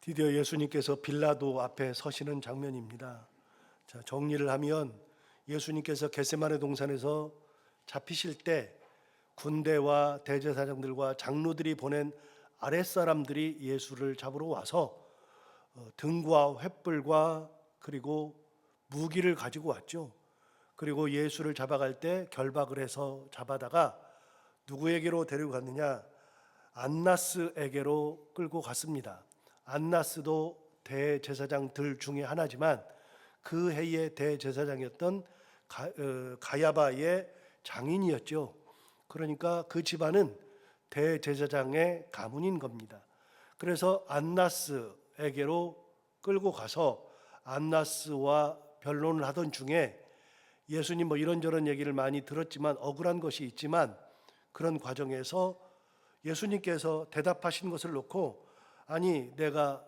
드디어 예수님께서 빌라도 앞에 서시는 장면입니다. 자, 정리를 하면 예수님께서 겟세마네 동산에서 잡히실 때 군대와 대제사장들과 장로들이 보낸 아랫사람들이 예수를 잡으러 와서 등과 횃불과 그리고 무기를 가지고 왔죠. 그리고 예수를 잡아갈 때 결박을 해서 잡아다가 누구에게로 데려갔느냐? 안나스에게로 끌고 갔습니다. 안나스도 대제사장들 중에 하나지만 그 해의 대제사장이었던 가야바의 장인이었죠. 그러니까 그 집안은 대제사장의 가문인 겁니다. 그래서 안나스에게로 끌고 가서 안나스와 변론을 하던 중에 예수님 뭐 이런저런 얘기를 많이 들었지만 억울한 것이 있지만 그런 과정에서 예수님께서 대답하신 것을 놓고 아니 내가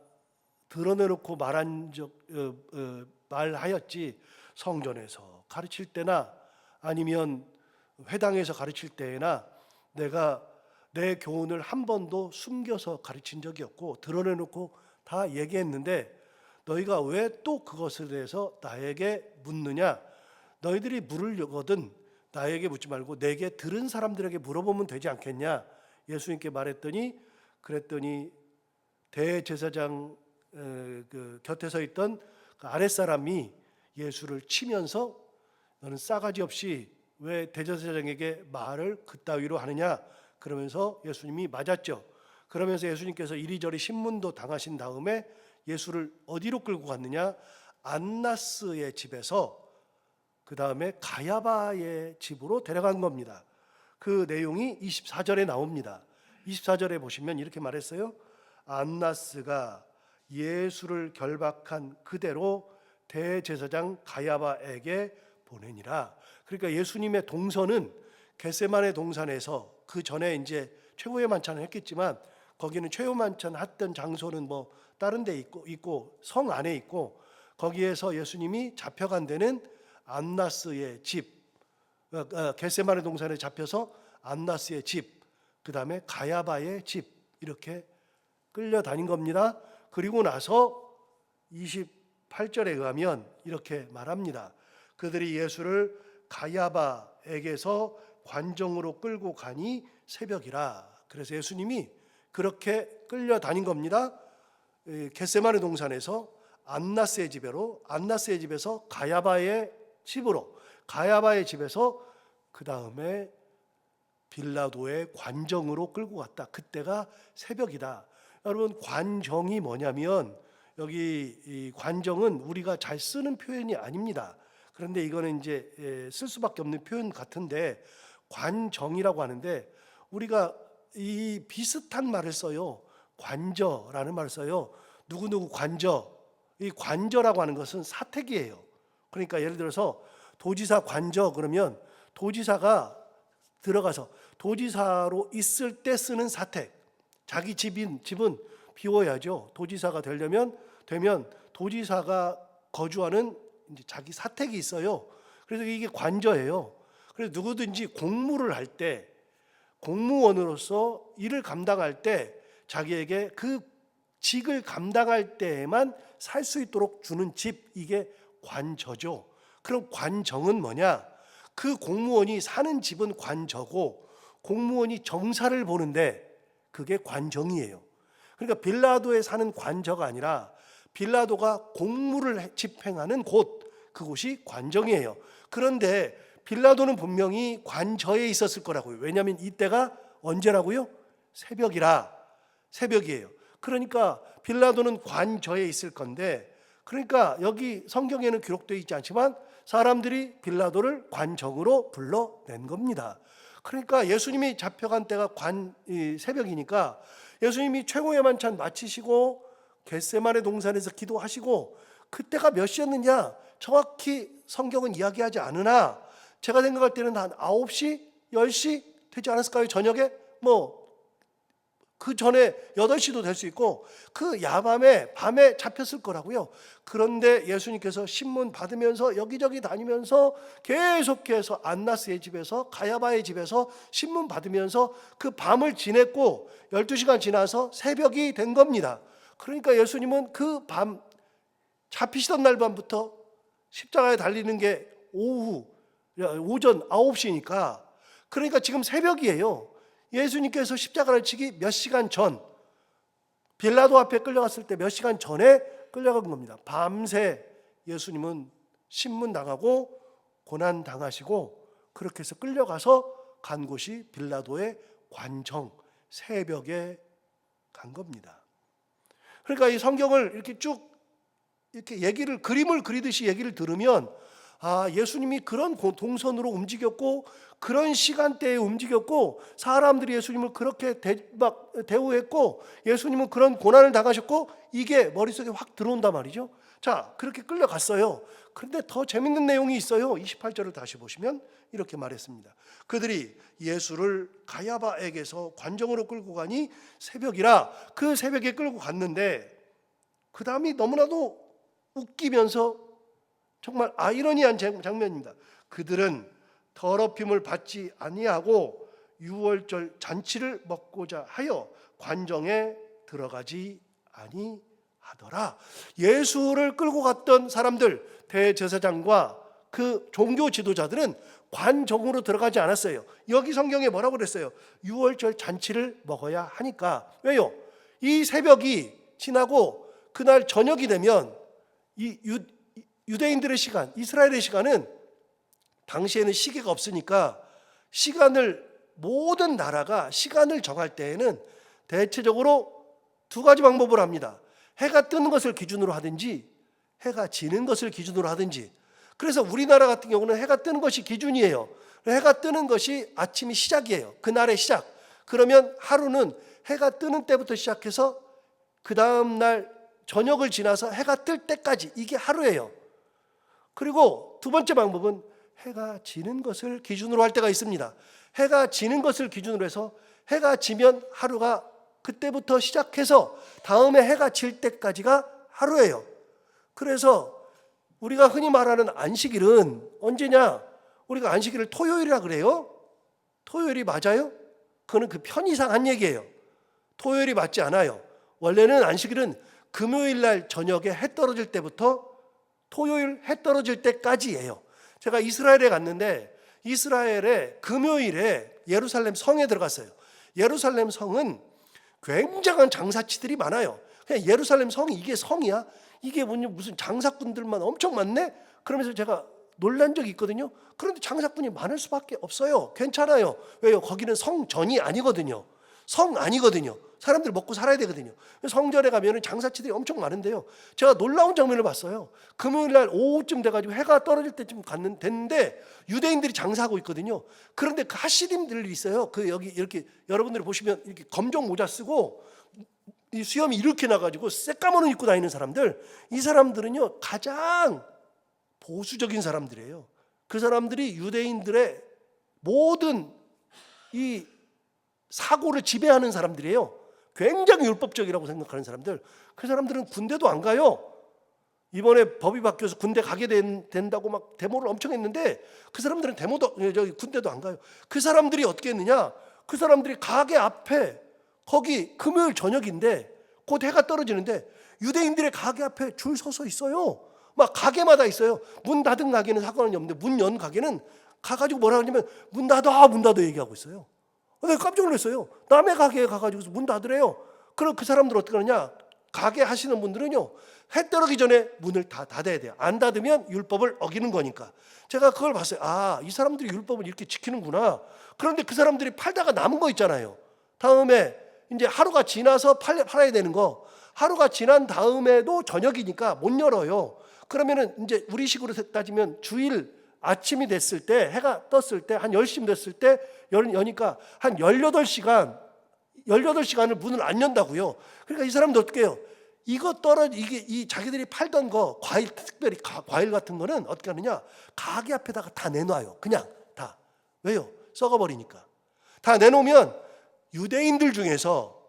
드러내놓고 말하였지 성전에서 가르칠 때나 아니면 회당에서 가르칠 때나 내가 내 교훈을 한 번도 숨겨서 가르친 적이 없고 드러내놓고 다 얘기했는데 너희가 왜 또 그것에 대해서 나에게 묻느냐? 너희들이 물으려거든 나에게 묻지 말고 내게 들은 사람들에게 물어보면 되지 않겠냐? 예수님께 그랬더니 대제사장 그 곁에 서 있던 그 아랫사람이 예수를 치면서 너는 싸가지 없이 왜 대제사장에게 말을 그따위로 하느냐? 그러면서 예수님이 맞았죠. 그러면서 예수님께서 이리저리 신문도 당하신 다음에 예수를 어디로 끌고 갔느냐? 안나스의 집에서 그 다음에 가야바의 집으로 데려간 겁니다. 그 내용이 24절에 나옵니다. 24절에 보시면 이렇게 말했어요. 안나스가 예수를 결박한 그대로 대제사장 가야바에게 보내니라. 그러니까 예수님의 동선은 겟세마네 동산에서 그 전에 이제 최후의 만찬을 했겠지만 거기는 최후 만찬 했던 장소는 뭐 다른 데 있고 성 안에 있고 거기에서 예수님이 잡혀간 데는 안나스의 집, 겟세마네 동산에 잡혀서 안나스의 집, 그 다음에 가야바의 집 이렇게 끌려다닌 겁니다. 그리고 나서 28절에 의하면 이렇게 말합니다. 그들이 예수를 가야바에게서 관정으로 끌고 가니 새벽이라. 그래서 예수님이 그렇게 끌려다닌 겁니다. 겟세마네 동산에서 안나스의 집에서 가야바의 집으로, 가야바의 집에서 그 다음에 빌라도의 관정으로 끌고 갔다. 그때가 새벽이다. 여러분 관정이 뭐냐면 여기 이 관정은 우리가 잘 쓰는 표현이 아닙니다. 그런데 이거는 이제 쓸 수밖에 없는 표현 같은데 관정이라고 하는데 우리가 이 비슷한 말을 써요. 관저라는 말을 써요. 누구누구 관저. 이 관저라고 하는 것은 사택이에요. 그러니까 예를 들어서 도지사 관저 그러면 도지사가 들어가서 도지사로 있을 때 쓰는 사택. 자기 집은 비워야죠. 도지사가 되면 도지사가 거주하는 이제 자기 사택이 있어요. 그래서 이게 관저예요. 그래서 누구든지 공무를 할 때 공무원으로서 일을 감당할 때 자기에게 그 직을 감당할 때에만 살 수 있도록 주는 집, 이게 관저죠. 그럼 관정은 뭐냐? 그 공무원이 사는 집은 관저고 공무원이 정사를 보는데 그게 관정이에요. 그러니까 빌라도에 사는 관저가 아니라 빌라도가 공무를 집행하는 곳, 그곳이 관정이에요. 그런데 빌라도는 분명히 관저에 있었을 거라고요. 왜냐하면 이때가 언제라고요? 새벽이에요. 그러니까 빌라도는 관저에 있을 건데, 그러니까 여기 성경에는 기록되어 있지 않지만 사람들이 빌라도를 관정으로 불러낸 겁니다. 그러니까 예수님이 잡혀간 때가 새벽이니까 예수님이 최고의 만찬 마치시고 겟세마네 동산에서 기도하시고 그때가 몇 시였느냐 정확히 성경은 이야기하지 않으나 제가 생각할 때는 한 9시, 10시 되지 않았을까요? 저녁에 그 전에 8시도 될 수 있고 그 야밤에 밤에 잡혔을 거라고요. 그런데 예수님께서 신문 받으면서 여기저기 다니면서 계속해서 안나스의 집에서 가야바의 집에서 신문 받으면서 그 밤을 지냈고 12시간 지나서 새벽이 된 겁니다. 그러니까 예수님은 그 밤, 잡히시던 날 밤부터 십자가에 달리는 게 오전 9시니까, 그러니까 지금 새벽이에요. 예수님께서 십자가를 치기 몇 시간 전, 빌라도 앞에 끌려갔을 때 몇 시간 전에 끌려간 겁니다. 밤새 예수님은 신문당하고 고난당하시고 그렇게 해서 끌려가서 간 곳이 빌라도의 관정, 새벽에 간 겁니다. 그러니까 이 성경을 이렇게 쭉 이렇게 그림을 그리듯이 얘기를 들으면, 예수님이 그런 동선으로 움직였고 그런 시간대에 움직였고 사람들이 예수님을 그렇게 대우했고 예수님은 그런 고난을 당하셨고, 이게 머릿속에 확 들어온단 말이죠. 자, 그렇게 끌려갔어요. 그런데 더 재밌는 내용이 있어요. 28절을 다시 보시면 이렇게 말했습니다. 그들이 예수를 가야바에게서 관정으로 끌고 가니 새벽이라. 그 새벽에 끌고 갔는데 그 다음이 너무나도 웃기면서 정말 아이러니한 장면입니다. 그들은 더럽힘을 받지 아니하고 유월절 잔치를 먹고자 하여 관정에 들어가지 아니하더라. 예수를 끌고 갔던 사람들, 대제사장과 그 종교 지도자들은 관정으로 들어가지 않았어요. 여기 성경에 뭐라고 그랬어요? 유월절 잔치를 먹어야 하니까. 왜요? 이 새벽이 지나고 그날 저녁이 되면 이 유대인들의 시간, 이스라엘의 시간은 당시에는 시계가 없으니까 모든 나라가 시간을 정할 때에는 대체적으로 두 가지 방법을 합니다. 해가 뜨는 것을 기준으로 하든지 해가 지는 것을 기준으로 하든지. 그래서 우리나라 같은 경우는 해가 뜨는 것이 기준이에요. 해가 뜨는 것이 아침이 시작이에요. 그날의 시작. 그러면 하루는 해가 뜨는 때부터 시작해서 그 다음 날 저녁을 지나서 해가 뜰 때까지, 이게 하루예요. 그리고 두 번째 방법은 해가 지는 것을 기준으로 할 때가 있습니다. 해가 지는 것을 기준으로 해서 해가 지면 하루가 그때부터 시작해서 다음에 해가 질 때까지가 하루예요. 그래서 우리가 흔히 말하는 안식일은 언제냐? 우리가 안식일을 토요일이라 그래요. 토요일이 맞아요? 그거는 그 편의상 한 얘기예요. 토요일이 맞지 않아요. 원래는 안식일은 금요일 날 저녁에 해 떨어질 때부터 토요일 해 떨어질 때까지예요. 제가 이스라엘에 갔는데 이스라엘의 금요일에 예루살렘 성에 들어갔어요. 예루살렘 성은 굉장한 장사치들이 많아요. 그냥 예루살렘 성이 이게 성이야? 이게 무슨 장사꾼들만 엄청 많네? 그러면서 제가 놀란 적이 있거든요. 그런데 장사꾼이 많을 수밖에 없어요. 괜찮아요. 왜요? 거기는 성전이 아니거든요. 성 아니거든요. 사람들 먹고 살아야 되거든요. 성전에 가면 장사치들이 엄청 많은데요. 제가 놀라운 장면을 봤어요. 금요일 날 오후쯤 돼가지고 해가 떨어질 때쯤 됐는데 유대인들이 장사하고 있거든요. 그런데 그 하시림들이 있어요. 그 여기 이렇게 여러분들이 보시면 이렇게 검정 모자 쓰고 이 수염이 이렇게 나가지고 새까만 옷 입고 다니는 사람들, 이 사람들은요 가장 보수적인 사람들이에요. 그 사람들이 유대인들의 모든 이 사고를 지배하는 사람들이에요. 굉장히 율법적이라고 생각하는 사람들. 그 사람들은 군대도 안 가요. 이번에 법이 바뀌어서 군대 가게 된다고 막 데모를 엄청 했는데 그 사람들은 군대도 안 가요. 그 사람들이 어떻게 했느냐? 그 사람들이 가게 앞에 거기 금요일 저녁인데 곧 해가 떨어지는데 유대인들의 가게 앞에 줄 서서 있어요. 막 가게마다 있어요. 문 닫은 가게는 상관이 없는데 문 연 가게는 가가지고 뭐라 그러냐면 문 닫아 얘기하고 있어요. 내가 깜짝 놀랐어요. 남의 가게에 가가지고 문 닫으래요. 그럼 그 사람들 어떻게 하느냐? 가게 하시는 분들은요 해 떨어지기 전에 문을 다 닫아야 돼요. 안 닫으면 율법을 어기는 거니까. 제가 그걸 봤어요. 이 사람들이 율법을 이렇게 지키는구나. 그런데 그 사람들이 팔다가 남은 거 있잖아요. 다음에 이제 하루가 지나서 팔아야 되는 거. 하루가 지난 다음에도 저녁이니까 못 열어요. 그러면은 이제 우리식으로 따지면 주일 아침이 됐을 때, 해가 떴을 때, 한 10시쯤 됐을 때 여니까 한 18시간을 문을 안 연다고요. 그러니까 이 사람들 어떻게 해요? 이 자기들이 팔던 거, 특별히 과일 같은 거는 어떻게 하느냐? 가게 앞에다가 다 내놔요. 그냥 다. 왜요? 썩어버리니까. 다 내놓으면 유대인들 중에서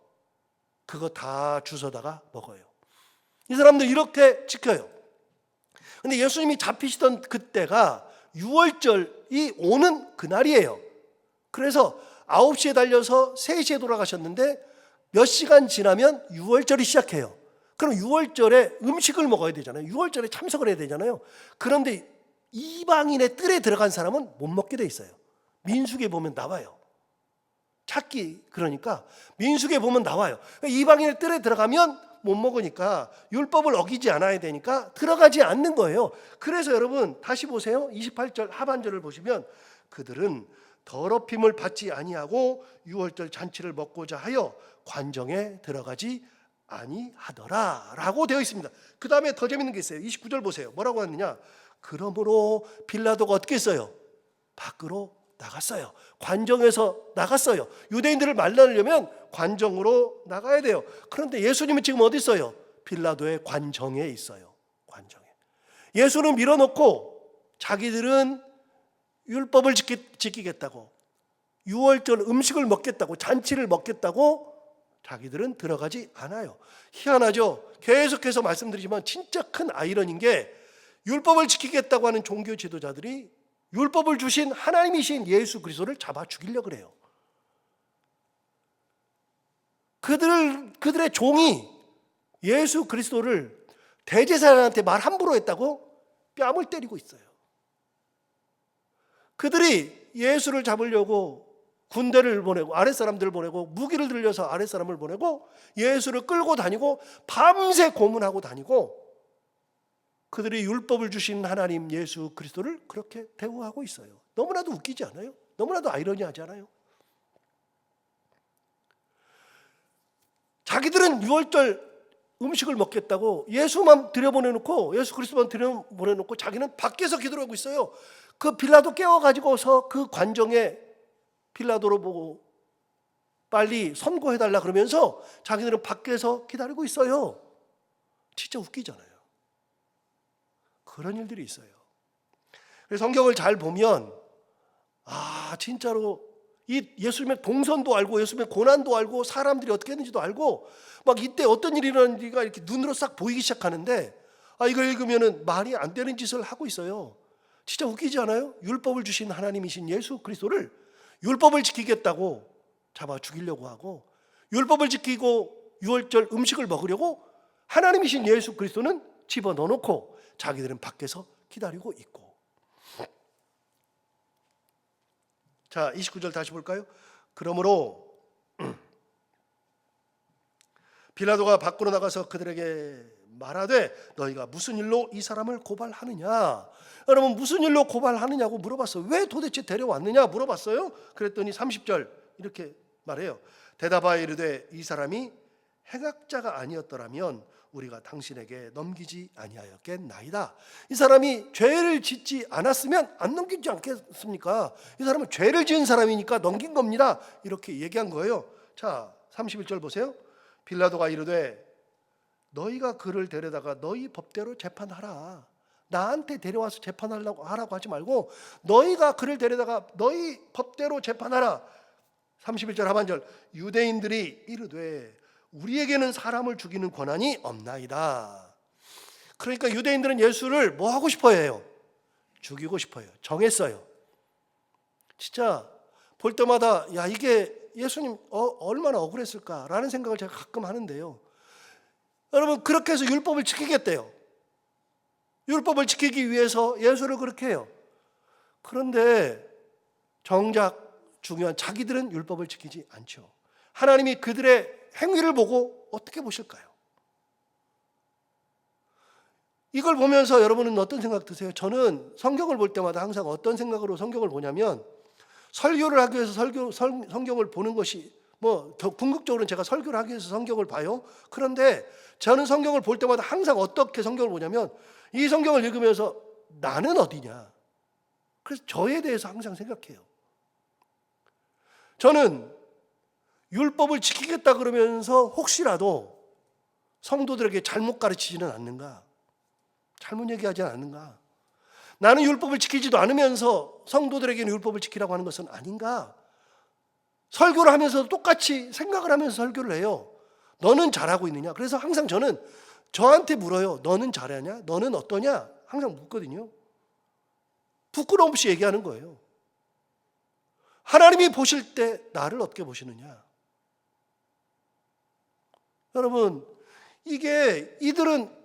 그거 다 주워다가 먹어요. 이 사람들 이렇게 지켜요. 근데 예수님이 잡히시던 그때가 6월절이 오는 그날이에요. 그래서 9시에 달려서 3시에 돌아가셨는데 몇 시간 지나면 6월절이 시작해요. 그럼 6월절에 음식을 먹어야 되잖아요. 6월절에 참석을 해야 되잖아요. 그런데 이방인의 뜰에 들어간 사람은 못 먹게 돼 있어요. 민수기에 보면 나와요. 찾기 그러니까 민수기에 보면 나와요. 이방인의 뜰에 들어가면 못 먹으니까 율법을 어기지 않아야 되니까 들어가지 않는 거예요. 그래서 여러분 다시 보세요. 28절 하반절을 보시면 그들은 더럽힘을 받지 아니하고 6월절 잔치를 먹고자 하여 관정에 들어가지 아니하더라 라고 되어 있습니다. 그 다음에 더 재밌는 게 있어요. 29절 보세요. 뭐라고 하느냐. 그러므로 빌라도가 어떻게 했어요? 밖으로 나갔어요. 관정에서 나갔어요. 유대인들을 만나려면 관정으로 나가야 돼요. 그런데 예수님은 지금 어디 있어요? 빌라도의 관정에 있어요. 관정에. 예수는 밀어놓고 자기들은 율법을 지키겠다고 6월절 음식을 먹겠다고 잔치를 먹겠다고 자기들은 들어가지 않아요. 희한하죠? 계속해서 말씀드리지만 진짜 큰 아이러니인 게 율법을 지키겠다고 하는 종교 지도자들이 율법을 주신 하나님이신 예수 그리스도를 잡아 죽이려고 그래요. 그들의 종이 예수 그리스도를 대제사장한테 말 함부로 했다고 뺨을 때리고 있어요. 그들이 예수를 잡으려고 군대를 보내고 아랫사람들을 보내고 무기를 들려서 아랫사람을 보내고 예수를 끌고 다니고 밤새 고문하고 다니고 그들이 율법을 주신 하나님 예수 그리스도를 그렇게 대우하고 있어요. 너무나도 웃기지 않아요? 너무나도 아이러니하지 않아요? 자기들은 6월절 음식을 먹겠다고 예수만 들여보내놓고 예수 그리스도만 들여보내놓고 자기는 밖에서 기도를 하고 있어요. 그 빌라도 깨워가지고서 그 관정에 빌라도로 보고 빨리 선고해달라 그러면서 자기들은 밖에서 기다리고 있어요. 진짜 웃기잖아요. 그런 일들이 있어요. 그래서 성경을 잘 보면 진짜로 이 예수님의 동선도 알고 예수님의 고난도 알고 사람들이 어떻게 했는지도 알고 막 이때 어떤 일이 일어났는지가 이렇게 눈으로 싹 보이기 시작하는데 이걸 읽으면은 말이 안 되는 짓을 하고 있어요. 진짜 웃기지 않아요? 율법을 주신 하나님이신 예수 그리스도를 율법을 지키겠다고 잡아 죽이려고 하고 율법을 지키고 6월절 음식을 먹으려고 하나님이신 예수 그리스도는 집어넣어 놓고 자기들은 밖에서 기다리고 있고. 자, 29절 다시 볼까요? 그러므로 빌라도가 밖으로 나가서 그들에게 말하되 너희가 무슨 일로 이 사람을 고발하느냐. 여러분 무슨 일로 고발하느냐고 물어봤어요. 왜 도대체 데려왔느냐 물어봤어요. 그랬더니 30절 이렇게 말해요. 대답하여 이르되 이 사람이 행악자가 아니었더라면 우리가 당신에게 넘기지 아니하였겠나이다. 이 사람이 죄를 짓지 않았으면 안 넘기지 않겠습니까? 이 사람은 죄를 지은 사람이니까 넘긴 겁니다. 이렇게 얘기한 거예요. 자, 31절 보세요. 빌라도가 이르되 너희가 그를 데려다가 너희 법대로 재판하라. 나한테 데려와서 재판하라고 하지 말고 너희가 그를 데려다가 너희 법대로 재판하라. 31절 하반절 유대인들이 이르되 우리에게는 사람을 죽이는 권한이 없나이다. 그러니까 유대인들은 예수를 뭐 하고 싶어 해요? 죽이고 싶어요. 정했어요. 진짜 볼 때마다 이게 예수님 얼마나 억울했을까라는 생각을 제가 가끔 하는데요. 여러분 그렇게 해서 율법을 지키겠대요. 율법을 지키기 위해서 예수를 그렇게 해요. 그런데 정작 중요한 자기들은 율법을 지키지 않죠. 하나님이 그들의 행위를 보고 어떻게 보실까요? 이걸 보면서 여러분은 어떤 생각 드세요? 저는 성경을 볼 때마다 항상 어떤 생각으로 성경을 보냐면 설교를 하기 위해서 성경을 보는 것이 궁극적으로는 제가 설교를 하기 위해서 성경을 봐요. 그런데 저는 성경을 볼 때마다 항상 어떻게 성경을 보냐면 이 성경을 읽으면서 나는 어디냐? 그래서 저에 대해서 항상 생각해요. 저는 율법을 지키겠다 그러면서 혹시라도 성도들에게 잘못 가르치지는 않는가? 잘못 얘기하지 않는가? 나는 율법을 지키지도 않으면서 성도들에게는 율법을 지키라고 하는 것은 아닌가? 설교를 하면서도 똑같이 생각을 하면서 설교를 해요. 너는 잘하고 있느냐? 그래서 항상 저는 저한테 물어요. 너는 잘하냐? 너는 어떠냐? 항상 묻거든요. 부끄러움 없이 얘기하는 거예요. 하나님이 보실 때 나를 어떻게 보시느냐? 여러분 이게 이들은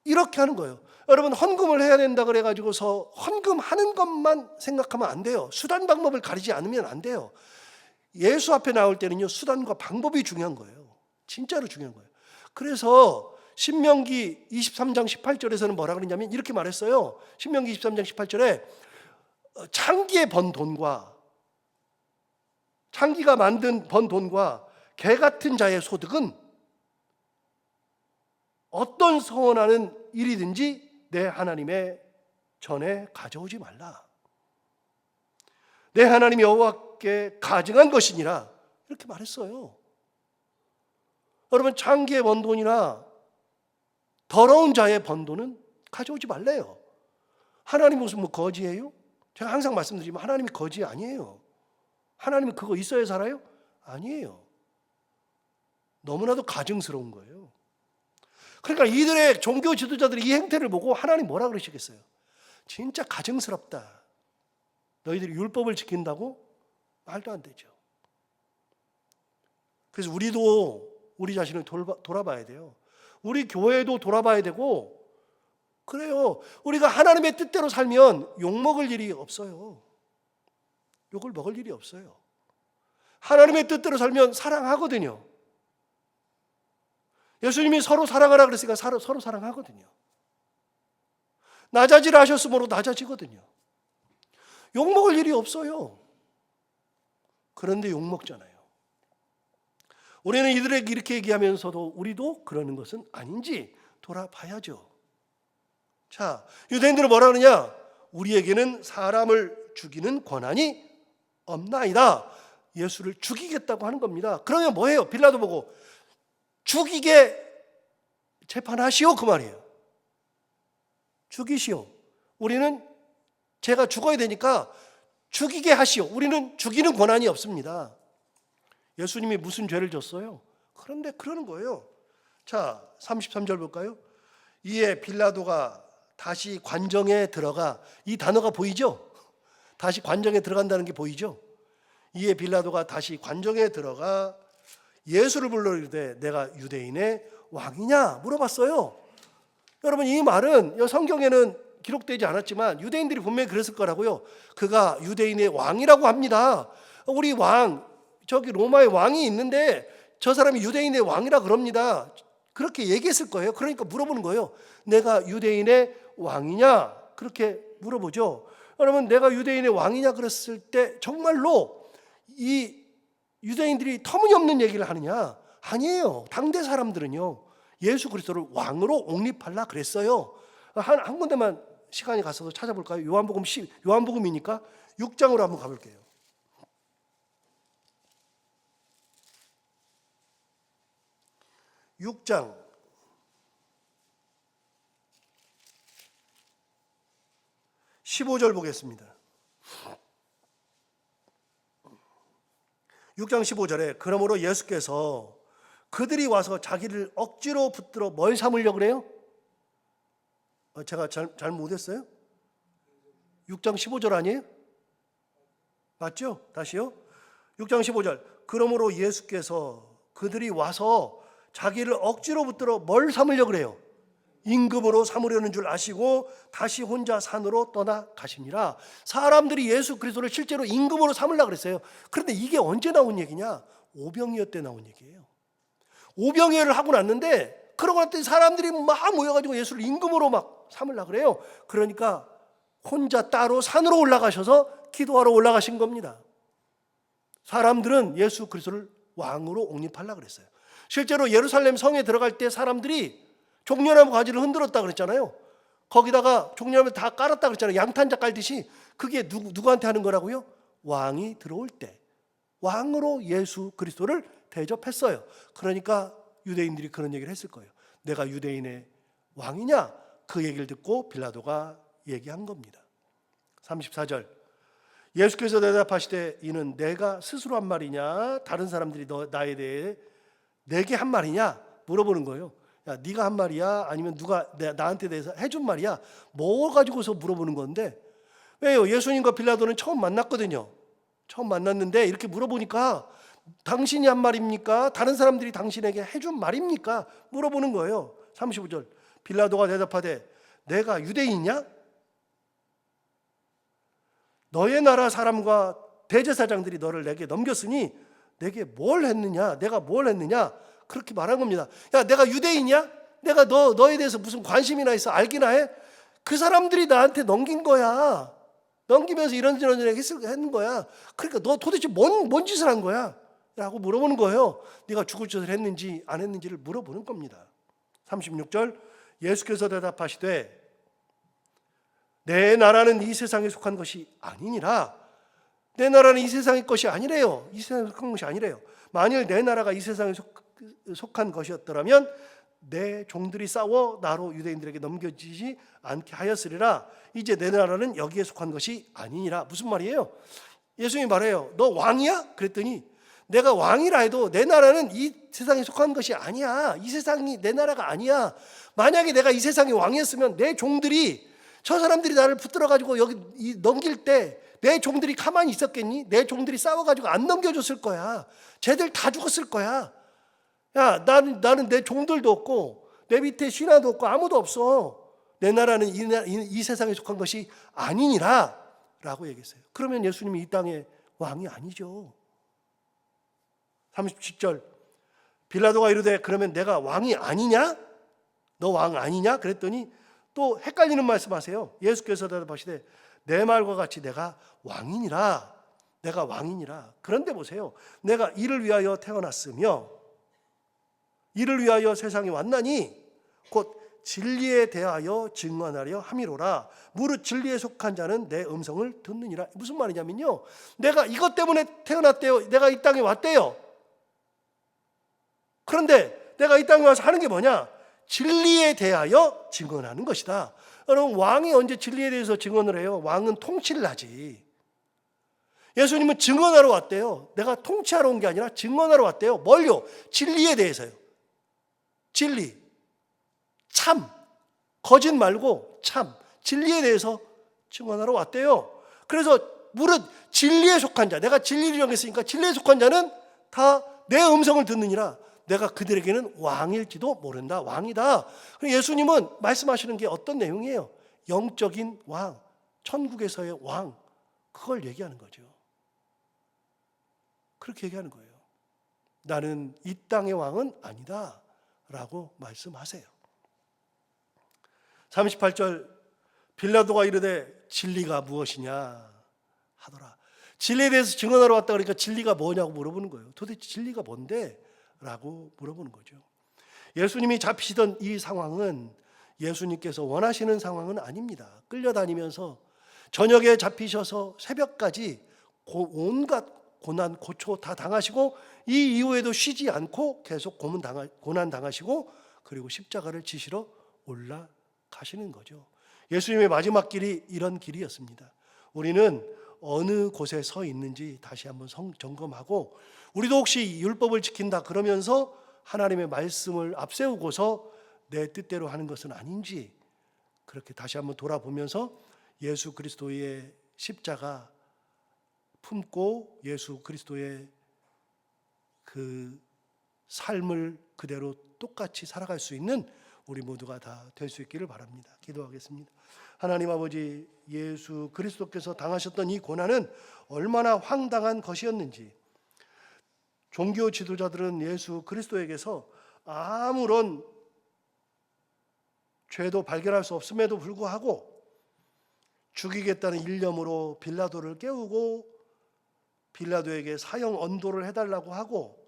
이렇게 하는 거예요. 여러분, 헌금을 해야 된다 그래가지고서 헌금하는 것만 생각하면 안 돼요. 수단 방법을 가리지 않으면 안 돼요. 예수 앞에 나올 때는요, 수단과 방법이 중요한 거예요. 진짜로 중요한 거예요. 그래서 신명기 23장 18절에서는 뭐라 그러냐면 이렇게 말했어요. 신명기 23장 18절에 창기에 번 돈과, 창기가 번 돈과 개 같은 자의 소득은 어떤 서원하는 일이든지 내 하나님의 전에 가져오지 말라. 내 하나님 여호와께 가증한 것이니라, 이렇게 말했어요. 여러분, 창기에 번 돈이나 더러운 자의 번 돈은 가져오지 말래요. 하나님 무슨 거지예요? 제가 항상 말씀드리지만 하나님이 거지 아니에요. 하나님이 그거 있어야 살아요? 아니에요. 너무나도 가증스러운 거예요. 그러니까 이들의 종교 지도자들이 이 행태를 보고 하나님 뭐라 그러시겠어요? 진짜 가증스럽다. 너희들이 율법을 지킨다고? 말도 안 되죠. 그래서 우리도 우리 자신을 돌아봐야 돼요. 우리 교회도 돌아봐야 되고, 그래요. 우리가 하나님의 뜻대로 살면 욕먹을 일이 없어요. 욕을 먹을 일이 없어요. 하나님의 뜻대로 살면 사랑하거든요. 예수님이 서로 사랑하라 그랬으니까 서로 사랑하거든요. 낮아지라 하셨으므로 낮아지거든요. 욕먹을 일이 없어요. 그런데 욕먹잖아요. 우리는 이들에게 이렇게 얘기하면서도 우리도 그러는 것은 아닌지 돌아봐야죠. 자, 유대인들은 뭐라 그러냐? 우리에게는 사람을 죽이는 권한이 없나이다. 예수를 죽이겠다고 하는 겁니다. 그러면 뭐예요? 빌라도 보고 죽이게 재판하시오, 그 말이에요. 죽이시오. 우리는 제가 죽어야 되니까 죽이게 하시오. 우리는 죽이는 권한이 없습니다. 예수님이 무슨 죄를 졌어요? 그런데 그러는 거예요. 자, 33절 볼까요? 이에 빌라도가 다시 관정에 들어가, 이 단어가 보이죠? 다시 관정에 들어간다는 게 보이죠? 이에 빌라도가 다시 관정에 들어가 예수를 불러 이르되 내가 유대인의 왕이냐 물어봤어요. 여러분, 이 말은 성경에는 기록되지 않았지만 유대인들이 분명히 그랬을 거라고요. 그가 유대인의 왕이라고 합니다. 우리 왕, 저기 로마의 왕이 있는데 저 사람이 유대인의 왕이라 그럽니다. 그렇게 얘기했을 거예요. 그러니까 물어보는 거예요. 내가 유대인의 왕이냐? 그렇게 물어보죠. 여러분, 내가 유대인의 왕이냐 그랬을 때 정말로 이 유대인들이 터무니없는 얘기를 하느냐? 아니에요. 당대 사람들은요, 예수 그리스도를 왕으로 옹립하려 그랬어요. 한 군데만 시간이 갔어서 찾아볼까요? 요한복음이니까 6장으로 한번 가볼게요. 6장 15절 보겠습니다. 6장 15절에 그러므로 예수께서 그들이 와서 자기를 억지로 붙들어 뭘 삼으려고 그래요? 제가 잘 못했어요? 6장 15절 아니에요? 맞죠? 다시요. 6장 15절. 그러므로 예수께서 그들이 와서 자기를 억지로 붙들어 뭘 삼으려고 그래요? 임금으로 삼으려는 줄 아시고 다시 혼자 산으로 떠나 가시니라. 사람들이 예수 그리스도를 실제로 임금으로 삼으려고 그랬어요. 그런데 이게 언제 나온 얘기냐? 오병이어 때 나온 얘기예요. 오병이어를 하고 났는데 그러고 났더니 사람들이 막 모여가지고 예수를 임금으로 막 삼으려고 그래요. 그러니까 혼자 따로 산으로 올라가셔서 기도하러 올라가신 겁니다. 사람들은 예수 그리스도를 왕으로 옹립하려고 그랬어요. 실제로 예루살렘 성에 들어갈 때 사람들이 종려나무 가지를 흔들었다 그랬잖아요. 거기다가 종려나무 다 깔았다 그랬잖아요. 양탄자 깔듯이. 그게 누구한테 하는 거라고요? 왕이 들어올 때 왕으로 예수 그리스도를 대접했어요. 그러니까 유대인들이 그런 얘기를 했을 거예요. 내가 유대인의 왕이냐? 그 얘기를 듣고 빌라도가 얘기한 겁니다. 34절. 예수께서 대답하시되 이는 내가 스스로 한 말이냐? 다른 사람들이 나에 대해 내게 한 말이냐? 물어보는 거예요. 야, 네가 한 말이야? 아니면 누가 나한테 대해서 해준 말이야? 뭐 가지고서 물어보는 건데, 왜요? 예수님과 빌라도는 처음 만났거든요. 처음 만났는데 이렇게 물어보니까 당신이 한 말입니까? 다른 사람들이 당신에게 해준 말입니까? 물어보는 거예요. 35절 빌라도가 대답하되 내가 유대인이냐? 너의 나라 사람과 대제사장들이 너를 내게 넘겼으니 내게 뭘 했느냐? 내가 뭘 했느냐? 그렇게 말한 겁니다. 야, 내가 유대인이야? 내가 너에 대해서 무슨 관심이나 있어? 알기나 해? 그 사람들이 나한테 넘긴 거야. 넘기면서 이런저런 했는 거야. 그러니까 너 도대체 뭔 짓을 한 거야? 라고 물어보는 거예요. 네가 죽을 짓을 했는지 안 했는지를 물어보는 겁니다. 36절 예수께서 대답하시되 내 나라는 이 세상에 속한 것이 아니니라. 내 나라는 이 세상의 것이 아니래요. 이 세상에 속한 것이 아니래요. 만일 내 나라가 이 세상에 속한 것이었더라면 내 종들이 싸워 나로 유대인들에게 넘겨지지 않게 하였으리라. 이제 내 나라는 여기에 속한 것이 아니니라. 무슨 말이에요? 예수님이 말해요. 너 왕이야? 그랬더니 내가 왕이라 해도 내 나라는 이 세상에 속한 것이 아니야. 이 세상이 내 나라가 아니야. 만약에 내가 이 세상의 왕이었으면 내 종들이 저 사람들이 나를 붙들어가지고 여기 넘길 때 내 종들이 가만히 있었겠니? 내 종들이 싸워가지고 안 넘겨줬을 거야. 쟤들 다 죽었을 거야. 야, 나는 내 종들도 없고 내 밑에 신하도 없고 아무도 없어. 내 나라는 이 세상에 속한 것이 아니니라 라고 얘기했어요. 그러면 예수님이 이 땅의 왕이 아니죠. 37절 빌라도가 이르되 그러면 내가 왕이 아니냐? 너 왕 아니냐? 그랬더니 또 헷갈리는 말씀하세요. 예수께서 대답하시되 내 말과 같이 내가 왕이니라. 내가 왕이니라. 그런데 보세요. 내가 이를 위하여 태어났으며 이를 위하여 세상에 왔나니 곧 진리에 대하여 증언하려 함이로라. 무릇 진리에 속한 자는 내 음성을 듣느니라. 무슨 말이냐면요, 내가 이것 때문에 태어났대요. 내가 이 땅에 왔대요. 그런데 내가 이 땅에 와서 하는 게 뭐냐? 진리에 대하여 증언하는 것이다. 여러분, 왕이 언제 진리에 대해서 증언을 해요? 왕은 통치를 하지. 예수님은 증언하러 왔대요. 내가 통치하러 온 게 아니라 증언하러 왔대요. 뭘요? 진리에 대해서요. 진리, 참, 거짓 말고 참, 진리에 대해서 증언하러 왔대요. 그래서 무릇 진리에 속한 자, 내가 진리를 정했으니까 진리에 속한 자는 다 내 음성을 듣느니라. 내가 그들에게는 왕일지도 모른다. 왕이다. 예수님은 말씀하시는 게 어떤 내용이에요? 영적인 왕, 천국에서의 왕, 그걸 얘기하는 거죠. 그렇게 얘기하는 거예요. 나는 이 땅의 왕은 아니다 라고 말씀하세요. 38절 빌라도가 이르되 진리가 무엇이냐 하더라. 진리에 대해서 증언하러 왔다 그러니까 진리가 뭐냐고 물어보는 거예요. 도대체 진리가 뭔데? 라고 물어보는 거죠. 예수님이 잡히시던 이 상황은 예수님께서 원하시는 상황은 아닙니다. 끌려다니면서 저녁에 잡히셔서 새벽까지 온갖 고난 고초 다 당하시고 이 이후에도 쉬지 않고 계속 고난 당하시고 그리고 십자가를 지시러 올라가시는 거죠. 예수님의 마지막 길이 이런 길이었습니다. 우리는 어느 곳에 서 있는지 다시 한번 점검하고, 우리도 혹시 율법을 지킨다 그러면서 하나님의 말씀을 앞세우고서 내 뜻대로 하는 것은 아닌지 그렇게 다시 한번 돌아보면서 예수 그리스도의 십자가 품고 예수 그리스도의 그 삶을 그대로 똑같이 살아갈 수 있는 우리 모두가 다 될 수 있기를 바랍니다. 기도하겠습니다. 하나님 아버지, 예수 그리스도께서 당하셨던 이 고난은 얼마나 황당한 것이었는지, 종교 지도자들은 예수 그리스도에게서 아무런 죄도 발견할 수 없음에도 불구하고 죽이겠다는 일념으로 빌라도를 깨우고 빌라도에게 사형 언도를 해달라고 하고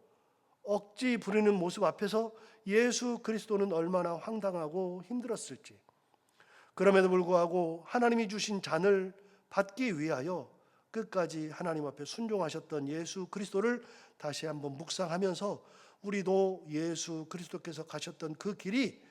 억지 부리는 모습 앞에서 예수 그리스도는 얼마나 황당하고 힘들었을지, 그럼에도 불구하고 하나님이 주신 잔을 받기 위하여 끝까지 하나님 앞에 순종하셨던 예수 그리스도를 다시 한번 묵상하면서 우리도 예수 그리스도께서 가셨던 그 길이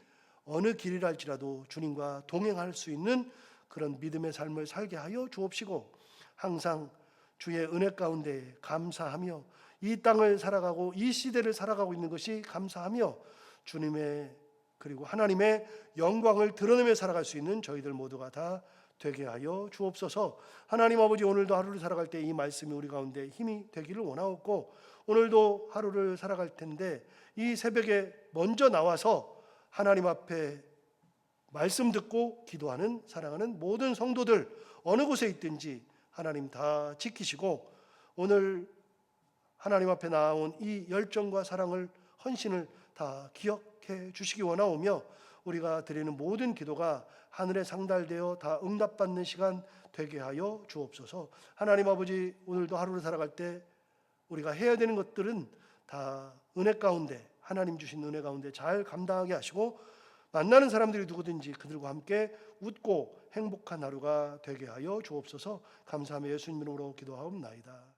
어느 길이랄지라도 주님과 동행할 수 있는 그런 믿음의 삶을 살게 하여 주옵시고, 항상 주의 은혜 가운데 감사하며 이 땅을 살아가고 이 시대를 살아가고 있는 것이 감사하며 주님의 그리고 하나님의 영광을 드러내며 살아갈 수 있는 저희들 모두가 다 되게 하여 주옵소서. 하나님 아버지, 오늘도 하루를 살아갈 때 이 말씀이 우리 가운데 힘이 되기를 원하옵고, 오늘도 하루를 살아갈 텐데 이 새벽에 먼저 나와서 하나님 앞에 말씀 듣고 기도하는 사랑하는 모든 성도들 어느 곳에 있든지 하나님 다 지키시고, 오늘 하나님 앞에 나온 이 열정과 사랑을, 헌신을 다 기억해 주시기 원하오며, 우리가 드리는 모든 기도가 하늘에 상달되어 다 응답받는 시간 되게 하여 주옵소서. 하나님 아버지, 오늘도 하루를 살아갈 때 우리가 해야 되는 것들은 다 은혜 가운데, 하나님 주신 은혜 가운데 잘 감당하게 하시고, 만나는 사람들이 누구든지 그들과 함께 웃고 행복한 하루가 되게 하여 주옵소서. 감사하며 예수님 이름으로 기도하옵나이다.